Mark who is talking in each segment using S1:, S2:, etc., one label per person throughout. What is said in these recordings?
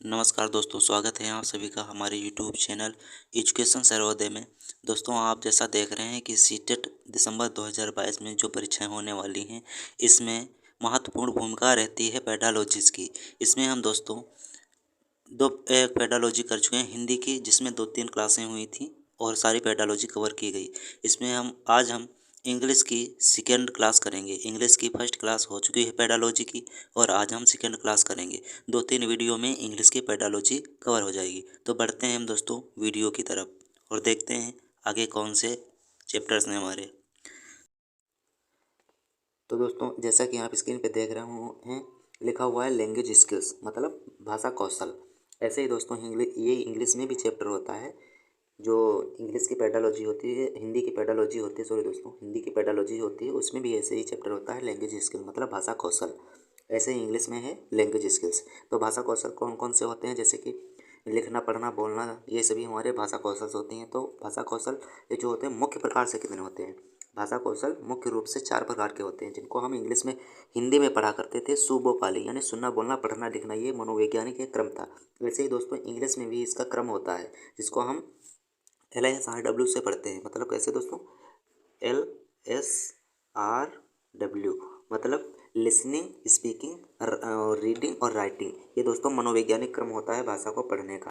S1: नमस्कार दोस्तों, स्वागत है आप सभी का हमारे यूट्यूब चैनल एजुकेशन सर्वोदय में। दोस्तों, आप जैसा देख रहे हैं कि सीटेट दिसंबर 2022 में जो परीक्षाएं होने वाली हैं, इसमें महत्वपूर्ण भूमिका रहती है पेडालॉजिस्ट की। इसमें हम दोस्तों दो एक पेडालॉजी कर चुके हैं हिंदी की, जिसमें 2-3 क्लासें हुई थी और सारी पेडालॉजी कवर की गई। इसमें हम इंग्लिश की सेकेंड क्लास करेंगे। इंग्लिश की फर्स्ट क्लास हो चुकी है पेडालॉजी की, और आज हम सेकेंड क्लास करेंगे। 2-3 वीडियो में इंग्लिश की पेडालॉजी कवर हो जाएगी। तो बढ़ते हैं हम दोस्तों वीडियो की तरफ और देखते हैं आगे कौन से चैप्टर्स हैं हमारे। तो दोस्तों, जैसा कि आप स्क्रीन पे देख रहे हैं, लिखा हुआ है लैंग्वेज स्किल्स, मतलब भाषा कौशल। ऐसे ही दोस्तों ये इंग्लिश में भी चैप्टर होता है। जो इंग्लिश की पेडालॉजी होती है, हिंदी की पेडालॉजी होती है, सॉरी दोस्तों, हिंदी की पेडालॉजी होती है, उसमें भी ऐसे ही चैप्टर होता है लैंग्वेज स्किल, मतलब भाषा कौशल। ऐसे ही इंग्लिश में है लैंग्वेज स्किल्स। तो भाषा कौशल कौन कौन से होते हैं, जैसे कि लिखना, पढ़ना, बोलना, ये सभी हमारे भाषा कौशल होती हैं। तो भाषा कौशल ये जो होते हैं मुख्य प्रकार से कितने होते हैं? भाषा कौशल मुख्य रूप से 4 प्रकार के होते हैं, जिनको हम इंग्लिश में हिंदी में पढ़ा करते थे सुबोपाली, यानी सुनना, बोलना, पढ़ना, लिखना। ये मनोवैज्ञानिक एक क्रम था। वैसे ही दोस्तों इंग्लिश में भी इसका क्रम होता है, जिसको हम LSRW से पढ़ते हैं। मतलब कैसे दोस्तों? LSRW मतलब लिसनिंग, स्पीकिंग, रीडिंग और राइटिंग। ये दोस्तों मनोवैज्ञानिक क्रम होता है भाषा को पढ़ने का।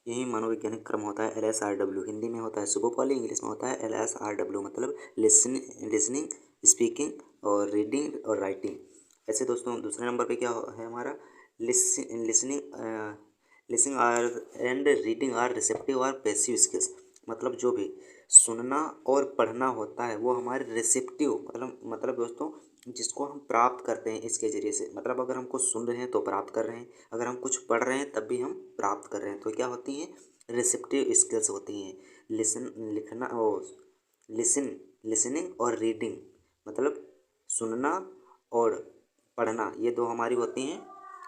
S1: यही मनोवैज्ञानिक क्रम होता है LSRW। हिंदी में होता है सुबोपाली, इंग्लिश में होता है LSRW, मतलब लिसनिंग, स्पीकिंग और रीडिंग और राइटिंग। ऐसे दोस्तों दूसरे नंबर पे क्या है हमारा? Listening listening are and reading are receptive और पैसिव स्किल्स। मतलब जो भी सुनना और पढ़ना होता है वो हमारे रिसेप्टिव, मतलब दोस्तों जिसको हम प्राप्त करते हैं इसके ज़रिए से। मतलब अगर हम कुछ सुन रहे हैं तो प्राप्त कर रहे हैं, अगर हम कुछ पढ़ रहे हैं तब भी हम प्राप्त कर रहे हैं। तो क्या होती हैं? रिसेप्टिव स्किल्स होती हैं। लिसन लिखना और लिसन लिसनिंग और रीडिंग, मतलब सुनना और पढ़ना, ये दो हमारी होती हैं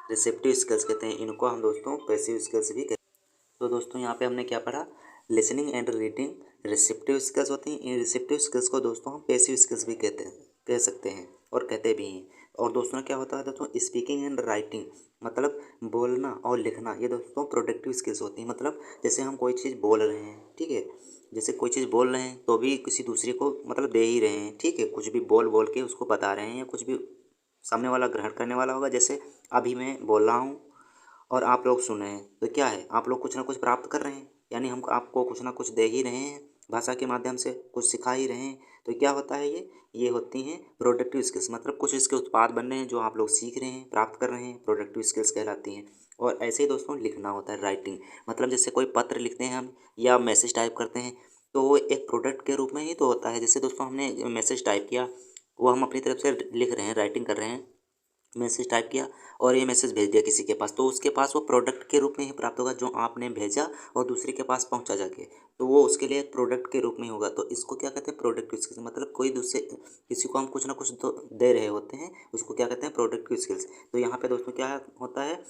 S1: रिसेप्टिव स्किल्स कहते हैं। इनको हम दोस्तों पैसिव स्किल्स भी कहते हैं। तो दोस्तों यहाँ पे हमने क्या पढ़ा? Listening and reading receptive skills होती हैं। इन रिसेप्टिव स्किल्स को दोस्तों हम पैसिव स्किल्स भी कह सकते हैं और कहते भी हैं। और दोस्तों क्या होता है दोस्तों? स्पीकिंग एंड राइटिंग, मतलब बोलना और लिखना, ये दोस्तों प्रोडक्टिव स्किल्स होती हैं। मतलब जैसे हम कोई चीज़ बोल रहे हैं, ठीक है, जैसे कोई चीज़ बोल रहे हैं तो भी किसी दूसरे को मतलब दे ही रहे हैं, ठीक है, कुछ भी बोल बोल के उसको बता रहे हैं, या कुछ भी सामने वाला ग्रहण करने वाला होगा। जैसे अभी मैं बोल रहा हूँ और आप लोग सुन रहे हैं, तो क्या है? आप लोग कुछ ना कुछ प्राप्त कर रहे हैं, यानी हम आपको कुछ ना कुछ दे ही रहे हैं, भाषा के माध्यम से कुछ सिखा ही रहे हैं। तो क्या होता है? ये होती हैं प्रोडक्टिव स्किल्स, मतलब कुछ इसके उत्पाद बन रहे हैं जो आप लोग सीख रहे हैं, प्राप्त कर रहे हैं, प्रोडक्टिव स्किल्स कहलाती हैं। और ऐसे ही दोस्तों लिखना होता है राइटिंग, मतलब जैसे कोई पत्र लिखते हैं हम या मैसेज टाइप करते हैं, तो वो एक प्रोडक्ट के रूप में ही तो होता है। जैसे दोस्तों हमने मैसेज टाइप किया, वो हम अपनी तरफ से लिख रहे हैं, राइटिंग कर रहे हैं, मैसेज टाइप किया और ये मैसेज भेज दिया किसी के पास, तो उसके पास वो प्रोडक्ट के रूप में ही प्राप्त होगा, जो आपने भेजा और दूसरे के पास पहुंचा जाके, तो वो उसके लिए एक प्रोडक्ट के रूप में होगा। तो इसको क्या कहते हैं? Productive skills. मतलब कोई दूसरे किसी को हम कुछ ना कुछ तो दे रहे होते हैं, उसको क्या कहते हैं? Productive skills. तो यहाँ पे दोस्तों क्या होता है?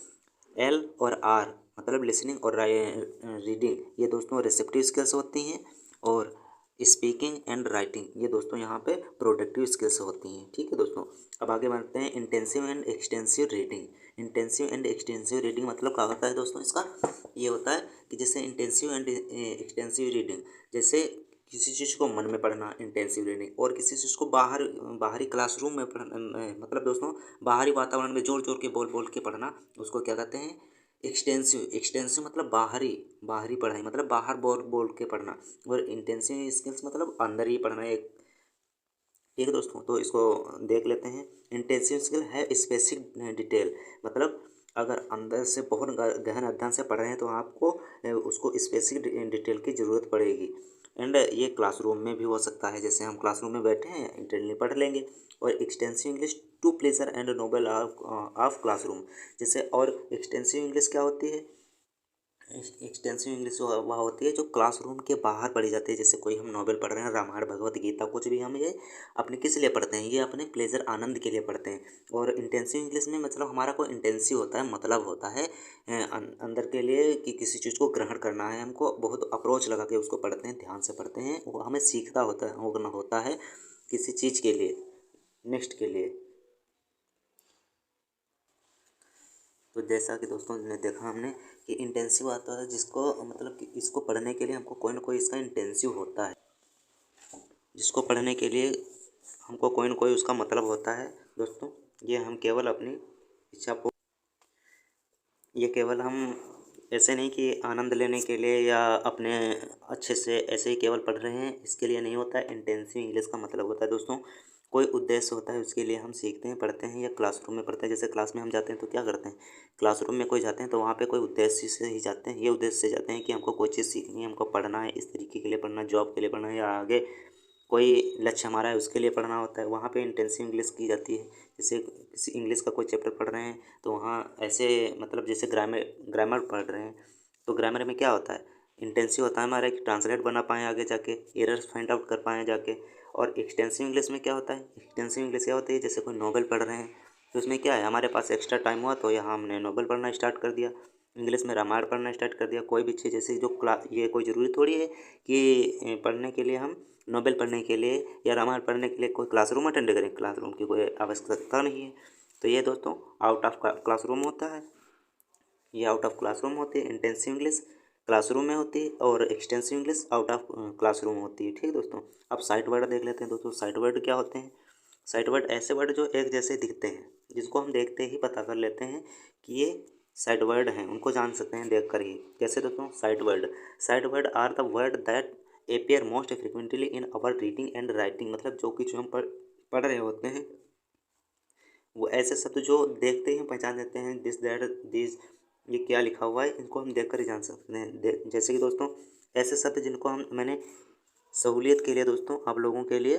S1: LR मतलब लिसनिंग और रीडिंग, ये दोस्तों रिसेप्टिव स्किल्स होती हैं। और स्पीकिंग एंड राइटिंग, ये दोस्तों यहाँ पे प्रोडक्टिव स्किल्स होती हैं। ठीक है दोस्तों, अब आगे बढ़ते हैं। Intensive and extensive reading. Intensive and extensive reading मतलब क्या होता है दोस्तों इसका? ये होता है कि जैसे इंटेंसिव एंड एक्सटेंसिव रीडिंग, जैसे किसी चीज़ को मन में पढ़ना इंटेंसिव रीडिंग, और किसी चीज़ को बाहरी क्लासरूम में पढ़ना, मतलब दोस्तों बाहरी वातावरण में जोर जोर के बोल बोल के पढ़ना, उसको क्या कहते हैं? एक्सटेंसिव। एक्सटेंसिव मतलब बाहरी बाहरी पढ़ाई, मतलब बाहर बोल बोल के पढ़ना। और इंटेंसिव स्किल्स मतलब अंदर ही पढ़ना एक। ठीक है दोस्तों, तो इसको देख लेते हैं। इंटेंसिव स्किल है स्पेसिफिक डिटेल, मतलब अगर अंदर से बहुत गहन अध्ययन से पढ़ रहे हैं तो आपको उसको स्पेसिफिक डिटेल की ज़रूरत पड़ेगी। एंड ये क्लासरूम में भी हो सकता है, जैसे हम क्लासरूम में बैठे हैं इंटेंसली पढ़ लेंगे। और extensive English to pleasure and noble of classroom, जैसे और एक्सटेंसिव इंग्लिश क्या होती है? एक्सटेंसिव इंग्लिश वह होती है जो क्लासरूम के बाहर पढ़ी जाती है। जैसे कोई हम नॉवेल पढ़ रहे हैं, रामायण, भगवत गीता, कुछ भी, हम ये अपने किस लिए पढ़ते हैं? ये अपने प्लेजर, आनंद के लिए पढ़ते हैं। और इंटेंसिव इंग्लिश में मतलब हमारा कोई इंटेंसिव होता है, मतलब होता है अंदर के लिए कि किसी चीज़ को ग्रहण करना है, हमको बहुत अप्रोच लगा के उसको पढ़ते हैं, ध्यान से पढ़ते हैं, वो हमें सीखता होता है किसी चीज़ के लिए, नेक्स्ट के लिए। तो जैसा कि दोस्तों ने देखा हमने कि इंटेंसिव आता है जिसको मतलब कि इसको पढ़ने के लिए हमको कोई ना कोई इसका इंटेंसिव होता है, जिसको पढ़ने के लिए हमको कोई ना कोई उसका मतलब होता है दोस्तों। ये हम केवल अपनी इच्छा को, ये केवल हम ऐसे नहीं कि आनंद लेने के लिए या अपने अच्छे से ऐसे ही केवल पढ़ रहे हैं, इसके लिए नहीं होता है। इंटेंसिव इंग्लिश का मतलब होता है दोस्तों कोई उद्देश्य होता है, उसके लिए हम सीखते हैं, पढ़ते हैं या क्लासरूम में पढ़ते हैं। जैसे क्लास में हम जाते हैं तो क्या करते हैं, क्लासरूम में कोई जाते हैं तो वहाँ पे कोई उद्देश्य से ही जाते हैं, ये उद्देश्य से जाते हैं कि हमको कोई चीज़ सीखनी है, हमको पढ़ना है, इस तरीके के लिए पढ़ना है, जॉब के लिए पढ़ना है या आगे कोई लक्ष्य हमारा है उसके लिए पढ़ना होता है। वहाँ पे इंटेंसिव इंग्लिश की जाती है। जैसे किसी इंग्लिश का कोई चैप्टर पढ़ रहे हैं तो वहाँ ऐसे मतलब जैसे ग्रामर ग्रामर पढ़ रहे हैं तो ग्रामर में क्या होता है, इंटेंसिव होता है हमारा कि ट्रांसलेट बना पाएँ आगे जाके, एरर्स फाइंड आउट कर पाएँ जाके। और एक्सटेंसिव इंग्लिश में क्या होता है, एक्सटेंसिव इंग्लिश क्या होती है, जैसे कोई नॉवेल पढ़ रहे हैं तो उसमें क्या है, हमारे पास एक्स्ट्रा टाइम हुआ तो यहाँ हमने नॉवेल पढ़ना स्टार्ट कर दिया, इंग्लिश में रामायण पढ़ना स्टार्ट कर दिया। कोई भी चीज़ जैसे जो क्लास, ये कोई ज़रूरी थोड़ी है कि पढ़ने के लिए हम नोबेल पढ़ने के लिए या रामायण पढ़ने के लिए कोई क्लासरूम अटेंड करें, क्लासरूम की कोई आवश्यकता नहीं है। तो ये दोस्तों आउट ऑफ क्लासरूम होता है, ये आउट ऑफ क्लासरूम होती है। इंटेंसिव इंग्लिश क्लासरूम में होती है और extensive English out of classroom होती है। ठीक है दोस्तों, अब साइट वर्ड देख लेते हैं दोस्तों। साइट वर्ड क्या होते हैं, साइट वर्ड ऐसे वर्ड जो एक जैसे दिखते हैं, जिसको हम देखते ही पता कर लेते हैं कि ये साइट वर्ड हैं, उनको जान सकते हैं देख कर ही। कैसे दोस्तों, sight word are the word that appear most frequently in our reading and writing. मतलब जो कुछ हम पढ़ रहे होते हैं वो ऐसे शब्द जो देखते ही हम पहचान लेते हैं, दिस दैट दिस, ये क्या लिखा हुआ है, इनको हम देख कर ही जान सकते हैं। जैसे कि दोस्तों ऐसे शब्द जिनको हम मैंने सहूलियत के लिए दोस्तों आप लोगों के लिए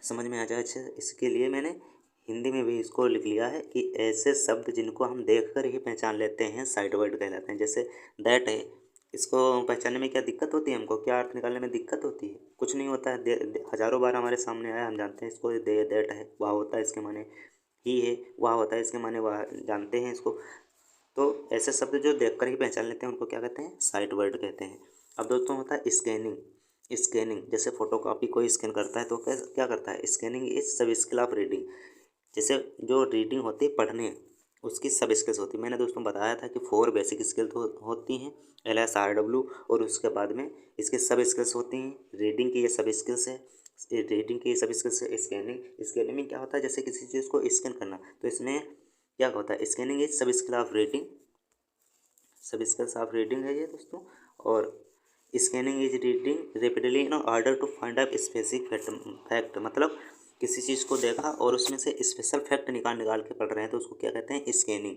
S1: समझ में आ जाए अच्छे, इसके लिए मैंने हिंदी में भी इसको लिख लिया है कि ऐसे शब्द जिनको हम देख कर ही पहचान लेते हैं साइड वर्ड कहलाते हैं। जैसे दैट है, इसको पहचानने में क्या दिक्कत होती है, हमको क्या अर्थ निकालने में दिक्कत होती है, कुछ नहीं होता है। हज़ारों बार हमारे सामने आया, हम जानते हैं इसको, दे दैट है, वह होता है इसके माने ही है, वह होता है इसके माने वह, जानते हैं इसको। तो ऐसे शब्द जो देख कर ही पहचान लेते हैं उनको क्या कहते हैं, साइट वर्ड कहते हैं। अब दोस्तों होता है स्कैनिंग। स्कैनिंग जैसे फोटोकॉपी कोई स्कैन करता है तो क्या करता है, scanning is sub skill of reading. जैसे जो रीडिंग होती है पढ़ने, उसकी सब स्किल्स होती है। मैंने दोस्तों बताया था कि 4 बेसिक स्किल्स होती हैं, LSRW, और उसके बाद में इसकी सब स्किल्स होती हैं। रीडिंग की ये सब स्किल्स है, रीडिंग की ये सब स्किल्स है। स्कैनिंग, स्कैनिंग में क्या होता है, जैसे किसी चीज़ को स्कैन करना, तो इसमें क्या होता है, scanning is sub skill of reading, sub skills of reading है ये दोस्तों। और scanning is reading rapidly in order to find out specific fact. मतलब किसी चीज़ को देखा और उसमें से स्पेशल फैक्ट निकाल निकाल के पढ़ रहे हैं तो उसको क्या कहते हैं, स्कैनिंग।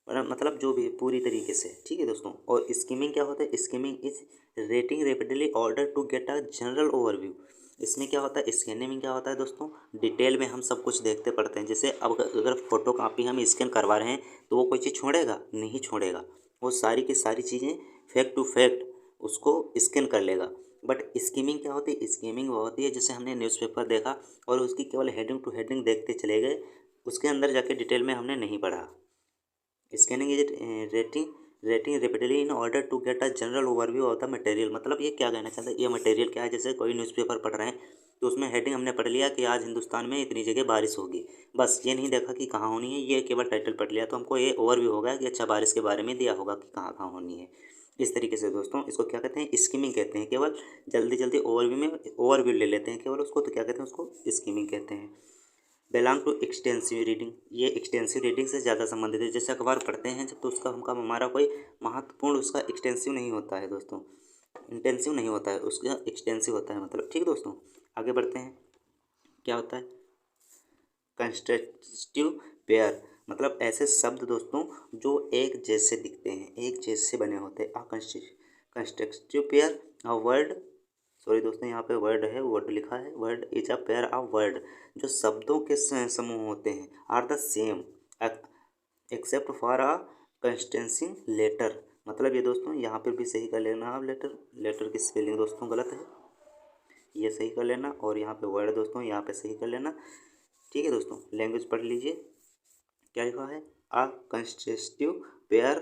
S1: मतलब जो भी पूरी तरीके से, ठीक है दोस्तों। और स्कीमिंग क्या होता है, skimming is reading rapidly order to get a general overview. इसमें क्या होता है, स्कैनिंग में क्या होता है दोस्तों, डिटेल में हम सब कुछ देखते पढ़ते हैं। जैसे अब अगर फोटो कापी हम स्कैन करवा रहे हैं तो वो कोई चीज़ छोड़ेगा, नहीं छोड़ेगा, वो सारी की सारी चीज़ें फैक्ट टू फैक्ट उसको स्कैन कर लेगा। बट स्कीमिंग क्या होती है, स्कीमिंग वो होती है जैसे हमने न्यूज़पेपर देखा और उसकी केवल हेडिंग टू हेडिंग देखते चले गए, उसके अंदर जाके डिटेल में हमने नहीं पढ़ा। Scanning is reading rapidly in order to get a general overview of the material. मतलब ये क्या कहना चाहता है, ये मटेरियल क्या है, जैसे कोई न्यूज़पेपर पढ़ रहे हैं तो उसमें हेडिंग हमने पढ़ लिया कि आज हिंदुस्तान में इतनी जगह बारिश होगी, बस ये नहीं देखा कि कहाँ होनी है, ये केवल टाइटल पढ़ लिया तो हमको ये ओवरव्यू होगा कि अच्छा बारिश के बारे में दिया होगा कि कहाँ कहाँ होनी है। इस तरीके से दोस्तों इसको क्या कहते हैं, स्कीमिंग कहते हैं। केवल जल्दी जल्दी ओवरव्यू में ओवरव्यू ले लेते हैं केवल उसको, तो क्या कहते हैं उसको, स्कीमिंग कहते हैं। बिलोंग टू एक्सटेंसिव रीडिंग, ये एक्सटेंसिव रीडिंग से ज़्यादा संबंधित है। जैसे अखबार पढ़ते हैं जब तो उसका हमका हमारा कोई महत्वपूर्ण उसका एक्सटेंसिव नहीं होता है दोस्तों, इंटेंसिव नहीं होता है, उसका एक्सटेंसिव होता है मतलब। ठीक है दोस्तों, आगे बढ़ते हैं। क्या होता है कंस्ट्रक्टिव पेयर, मतलब ऐसे शब्द दोस्तों जो एक जैसे दिखते हैं, एक जैसे बने होते हैं। Constructive pair a word, sorry दोस्तों यहाँ पे वर्ड है, वर्ड लिखा है, word is a pair of word, जो शब्दों के समूह होते हैं, are the same except for a contrasting letter. मतलब ये दोस्तों यहाँ पे भी सही कर लेना आप, लेटर, लेटर की स्पेलिंग दोस्तों गलत है, ये सही कर लेना। और यहाँ पे वर्ड दोस्तों यहाँ पे सही कर लेना। ठीक है दोस्तों, लैंग्वेज पढ़ लीजिए, क्या लिखा है, a constitutive pair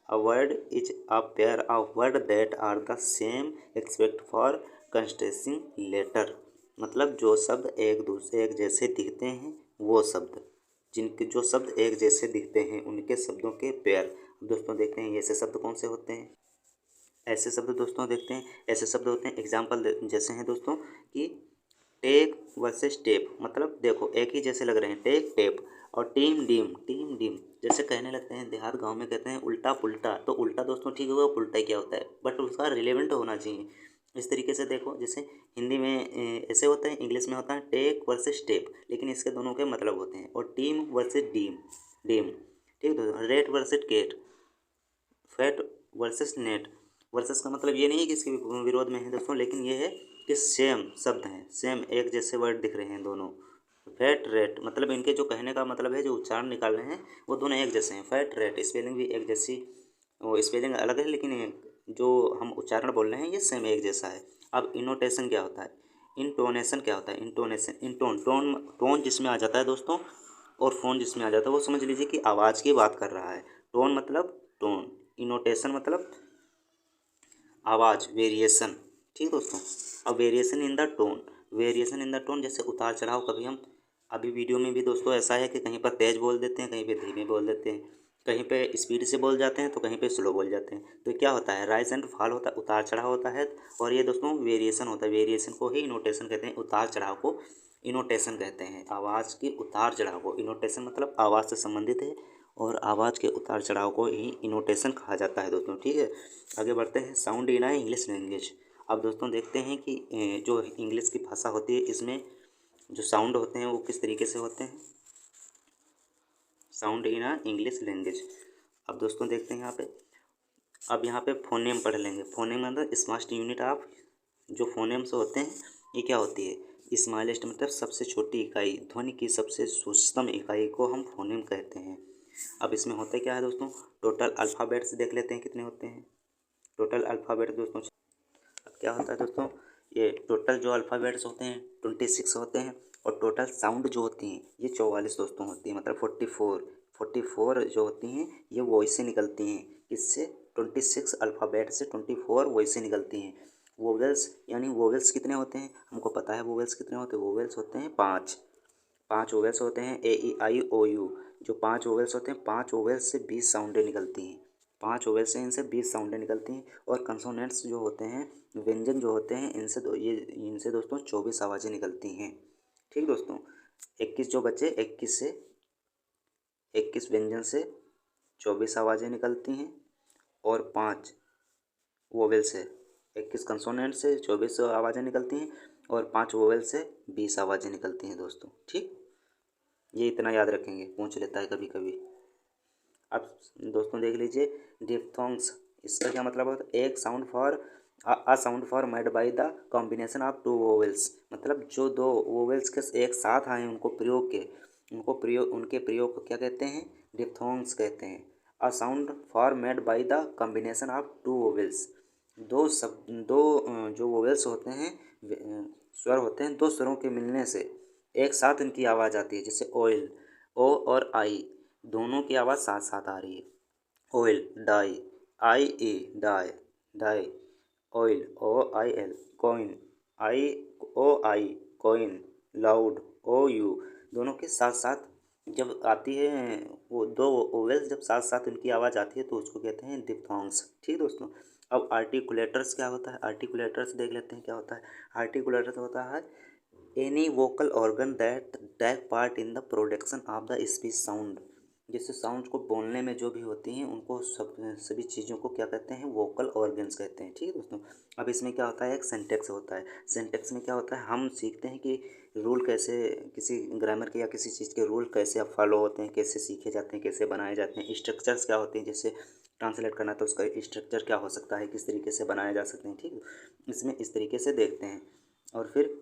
S1: a word is a pair of word that are the same except for constituting letter. मतलब जो शब्द एक दूसरे एक जैसे दिखते हैं वो शब्द, जिनके जो शब्द एक जैसे दिखते हैं उनके शब्दों के पेयर। अब दोस्तों देखते हैं ऐसे शब्द कौन से होते हैं। ऐसे शब्द दोस्तों देखते हैं, ऐसे शब्द होते हैं एग्जाम्पल जैसे हैं दोस्तों कि टेक वर्सेस टेप, मतलब देखो एक ही जैसे लग रहे हैं, टेक टेप। और टीम डीम, टीम डीम जैसे कहने लगते हैं देहात गांव में कहते हैं उल्टा पुल्टा, तो उल्टा दोस्तों ठीक होगा, पुल्टा क्या होता है, बट उसका रिलेवेंट होना चाहिए। इस तरीके से देखो जैसे हिंदी में ऐसे होता है, इंग्लिश में होता है टेक वर्सेस टेप, लेकिन इसके दोनों के मतलब होते हैं। और टीम वर्सेस डीम, डीम ठीक दोस्तों। Rat versus cat, fat versus net. Versus का मतलब ये नहीं है कि इसके विरोध में है दोस्तों, लेकिन ये है कि सेम शब्द हैं, सेम एक जैसे वर्ड दिख रहे हैं दोनों। फैट रेट मतलब इनके जो कहने का मतलब है, जो उच्चारण निकाल रहे हैं वो दोनों एक जैसे हैं। फैट रेट स्पेलिंग भी एक जैसी, वो स्पेलिंग अलग है लेकिन जो हम उच्चारण बोल रहे हैं ये सेम एक जैसा है। अब इनोटेशन क्या होता है, इंटोनेशन क्या होता है, इंटोनेशन इंटोन टोन, टोन जिसमें आ जाता है दोस्तों और फोन जिसमें आ जाता है वो समझ लीजिए कि आवाज़ की बात कर रहा है। टोन मतलब टोन, इनोटेशन मतलब आवाज़, वेरिएशन। ठीक दोस्तों। अब variation in the tone, variation in the tone जैसे उतार चढ़ाव, कभी हम अभी वीडियो में भी दोस्तों ऐसा है कि कहीं पर तेज़ बोल देते हैं, कहीं पे धीमे बोल देते हैं, कहीं पे स्पीड से बोल जाते हैं तो कहीं पे स्लो बोल जाते हैं। तो क्या होता है, राइज एंड फॉल होता है, उतार चढ़ाव होता है। और ये दोस्तों वेरिएशन होता है, वेरिएशन को ही इनोटेशन कहते हैं, उतार चढ़ाव को इनोटेशन कहते हैं। आवाज़ के उतार चढ़ाव को इनोटेशन मतलब आवाज़ से संबंधित है, और आवाज़ के उतार चढ़ाव को ही इनोटेशन कहा जाता है दोस्तों। ठीक है, आगे बढ़ते हैं। Sound in English language. अब दोस्तों देखते हैं कि जो इंग्लिश की भाषा होती है इसमें जो साउंड होते हैं वो किस तरीके से होते हैं। Sound in English language. अब दोस्तों देखते हैं यहाँ पे, अब यहाँ पे फोनेम पढ़ लेंगे। फोनेम मतलब स्मॉलेस्ट यूनिट ऑफ, जो फोनेम्स होते हैं ये क्या होती है, स्मॉलेस्ट मतलब सबसे छोटी इकाई, ध्वनि की सबसे सूक्ष्म इकाई को हम फोनेम कहते हैं। अब इसमें होता क्या है दोस्तों, टोटल अल्फ़ाबेट्स देख लेते हैं कितने होते हैं। टोटल अल्फ़ाबेट दोस्तों, अब क्या होता है दोस्तों, ये टोटल जो अल्फ़ाबेट्स होते हैं 26 होते हैं, और टोटल साउंड जो होती हैं ये 44 दोस्तों होती हैं, मतलब 44 जो होती हैं ये वॉइस से निकलती हैं। इससे 26 अल्फ़ाबेट से 24 वॉइस से निकलती हैं। वोवेल्स यानी वोवेल्स कितने होते हैं, हमको पता है वोवेल्स कितने होते हैं। वोवेल्स होते हैं 5, 5 वोवेल्स होते हैं, ए ई आई ओ यू। जो 5 वोवेल्स होते हैं, 5 वोवेल्स से 20 साउंडें निकलती हैं। 5 वोवेल से इनसे 20 साउंडें निकलती हैं। और कंसोनेंट्स जो होते हैं, व्यंजन जो होते हैं, इनसे दोस्तों 24 आवाज़ें निकलती हैं। ठीक दोस्तों, 21 जो बचे, 21 व्यंजन से 24 आवाज़ें निकलती हैं, और 5 वोवेल से, 21 कंसोनेंट से 24 आवाज़ें निकलती हैं, और 5 वोवेल से 20 आवाज़ें निकलती हैं दोस्तों। ठीक, ये इतना याद रखेंगे, पूछ लेता है कभी कभी। अब दोस्तों देख लीजिए डिप्थोंग्स, इसका क्या मतलब होता है, एक sound for a sound for made by the combination of two vowels, मतलब जो दो वोवेल्स के एक साथ आए उनको प्रयोग के, उनके प्रयोग को क्या कहते हैं, डिप्थोंग्स कहते हैं। A sound for made by the combination of two vowels, जो वोवेल्स होते हैं, स्वर होते हैं, दो स्वरों के मिलने से एक साथ इनकी आवाज़ आती है। जैसे ऑयल, ओ और आई दोनों की आवाज़ साथ साथ आ रही है। Oil, die, I E die, die. Oil, O I L, coin, I O I, coin. Loud, O U, दोनों के साथ साथ जब आती है, वो दो ओवेल्स जब साथ साथ उनकी आवाज़ आती है तो उसको कहते हैं डिप्थोंग्स। ठीक दोस्तों। अब आर्टिकुलेटर्स क्या होता है, आर्टिकुलेटर्स देख लेते हैं क्या होता है। आर्टिकुलेटर्स होता है any vocal organ that take part in the production of the speech sound, जिससे साउंड को बोलने में जो भी होती हैं उनको सभी चीज़ों को क्या कहते हैं, वोकल ऑर्गन्स कहते हैं। ठीक है दोस्तों। अब इसमें क्या होता है, एक सेंटेक्स होता है। सेंटेक्स में क्या होता है, हम सीखते हैं कि रूल कैसे, किसी ग्रामर के या किसी चीज़ के रूल कैसे अब फॉलो होते हैं, कैसे सीखे जाते हैं, कैसे बनाए जाते हैं। स्ट्रक्चर्स क्या होते हैं, जैसे ट्रांसलेट करना तो उसका स्ट्रक्चर क्या हो सकता है, किस तरीके से बनाए जा सकते हैं। ठीक है, इसमें इस तरीके से देखते हैं। और फिर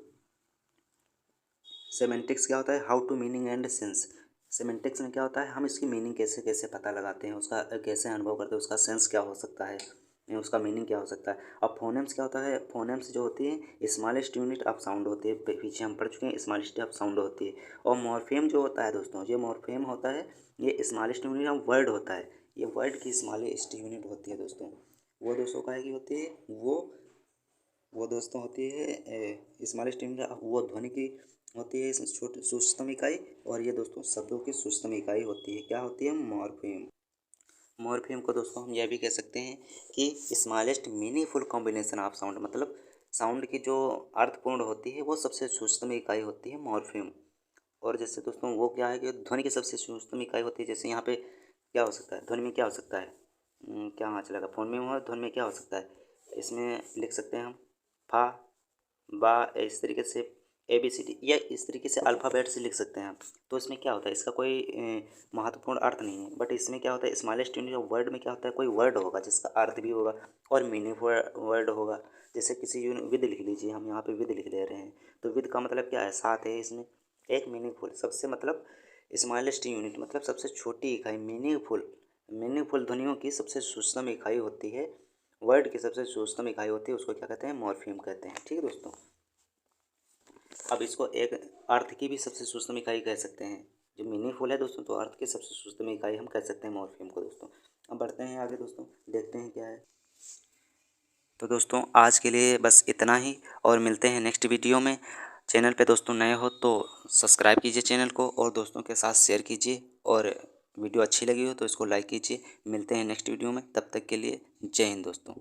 S1: सेमेंटिक्स क्या होता है, how to meaning and sense. Semantics में क्या होता है, हम इसकी मीनिंग कैसे कैसे पता लगाते हैं, उसका कैसे अनुभव करते हैं, उसका सेंस क्या हो सकता है, उसका मीनिंग क्या हो सकता है। अब फोनेम्स क्या होता है, फोनेम्स जो होती है स्मॉलेस्ट यूनिट ऑफ साउंड होती है, पीछे हम पढ़ चुके हैं, स्मॉलेस्ट ऑफ साउंड होती है। और मॉर्फेम जो होता है दोस्तों, ये मॉर्फेम होता है, ये स्मॉलेस्ट यूनिट ऑफ वर्ड होता है, ये वर्ड की स्मॉलेस्ट यूनिट होती है दोस्तों। वो दोस्तों का है कि होती है वो दोस्तों होती है स्मॉलेस्ट यूनिट, वो ध्वनि की होती है इसमें छोटी सूक्ष्म इकाई, और ये दोस्तों शब्दों की सूक्ष्म इकाई होती है। क्या होती है? मॉर्फीम। मॉर्फीम को दोस्तों हम यह भी कह सकते हैं कि smallest meaningful combination of sound, मतलब साउंड की जो अर्थपूर्ण होती है वो सबसे सूक्ष्म इकाई होती है मॉर्फीम। और जैसे दोस्तों वो क्या है कि ध्वनि की सबसे सूक्ष्म इकाई होती है। जैसे यहाँ पे क्या हो सकता है, ध्वनि में क्या हो सकता है, क्या हाँ चलेगा, फोन में हो, ध्वनि में क्या हो सकता है, इसमें लिख सकते हैं हम फा, बा, इस तरीके से ABCD, या इस तरीके से अल्फ़ाबेट से लिख सकते हैं आप। तो इसमें क्या होता है, इसका कोई महत्वपूर्ण अर्थ नहीं है, बट इसमें क्या होता है, स्मॉलेस्ट यूनिट ऑफ वर्ड में क्या होता है, कोई वर्ड होगा जिसका अर्थ भी होगा और मीनिंगफुल वर्ड होगा। जैसे किसी विद लिख लीजिए, हम यहाँ पे विद लिख ले रहे हैं, तो विद का मतलब क्या है, साथ है इसमें। एक मीनिंगफुल सबसे मतलब स्मॉलेस्ट यूनिट मतलब सबसे छोटी इकाई, मीनिंगफुल ध्वनियों की सबसे सूक्ष्म इकाई होती है, वर्ड की सबसे सूक्ष्म इकाई होती है, उसको क्या कहते हैं, मॉर्फीम कहते हैं। ठीक है दोस्तों। अब इसको एक अर्थ की भी सबसे सूक्ष्म इकाई कह सकते हैं, जो मीनिंगफुल है दोस्तों, तो अर्थ की सबसे सूक्ष्म इकाई हम कह सकते हैं मॉर्फीम को दोस्तों। अब बढ़ते हैं आगे दोस्तों, देखते हैं क्या है। तो दोस्तों आज के लिए बस इतना ही, और मिलते हैं नेक्स्ट वीडियो में। चैनल पे दोस्तों नए हो तो सब्सक्राइब कीजिए चैनल को, और दोस्तों के साथ शेयर कीजिए, और वीडियो अच्छी लगी हो तो इसको लाइक कीजिए। मिलते हैं नेक्स्ट वीडियो में, तब तक के लिए जय हिंद दोस्तों।